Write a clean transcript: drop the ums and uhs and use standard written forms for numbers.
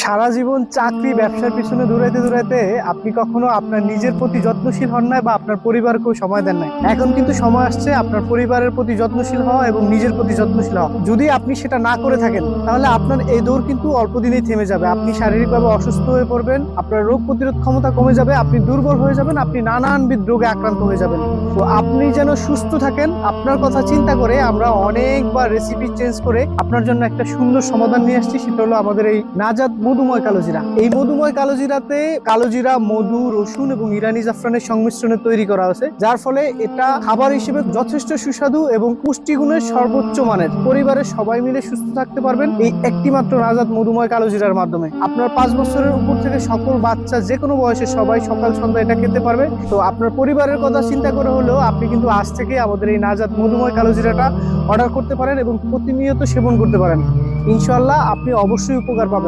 সারা জীবন চাকরি ব্যবসার পিছনে দৌড়াইতে দৌড়াইতে আপনি কখনো আপনার নিজের প্রতি যত্নশীল হন নাই বা আপনার পরিবারকেও সময় দেন নাই। এখন কিন্তু সময় আসছে আপনার পরিবারের প্রতি যত্নশীল হওয়া এবং নিজের প্রতি যত্নশীল হওয়া। যদি আপনি সেটা না করে থাকেন তাহলে আপনার এই দৌড় কিন্তু অল্প দিনেই থেমে যাবে। আপনি শারীরিকভাবে অসুস্থ হয়ে পড়বেন, আপনার রোগ প্রতিরোধ ক্ষমতা কমে যাবে, আপনি দুর্বল হয়ে যাবেন, আপনি নানানবিধ রোগে আক্রান্ত হয়ে যাবেন। তো আপনি যেন সুস্থ থাকেন, আপনার কথা চিন্তা করে আমরা অনেকবার রেসিপি চেঞ্জ করে আপনার জন্য একটা সুন্দর সমাধান নিয়ে আসছি। সেটা হলো আমাদের এই নাজাত মধুময় কালোজিরা। এই মধুময় কালোজিরাতে কালোজিরা, মধু, রসুন এবং ইরানি জাফরানের সংমিশ্রণে তৈরি করা হয়েছে, যার ফলে এটা খাবার হিসেবে যথেষ্ট সুস্বাদু এবং পুষ্টিগুণের সর্বোচ্চ মানের। পরিবারের সবাই মিলে সুস্থ থাকতে পারবেন এই একটি মাত্র নাজাত মধুময় কালোজিরার মাধ্যমে। আপনার 5 বছরের উপর থেকে সকল বাচ্চা যে কোনো বয়সে সবাই সকাল সন্ধ্যা এটা খেতে পারবে। তো আপনার পরিবারের কথা চিন্তা করে হলেও আপনি কিন্তু আজ থেকে আমাদের এই নাজাত মধুময় কালোজিরাটা অর্ডার করতে পারেন এবং প্রতিনিয়ত সেবন করতে পারেন। ইনশাআল্লাহ আপনি অবশ্যই উপকার পাবেন।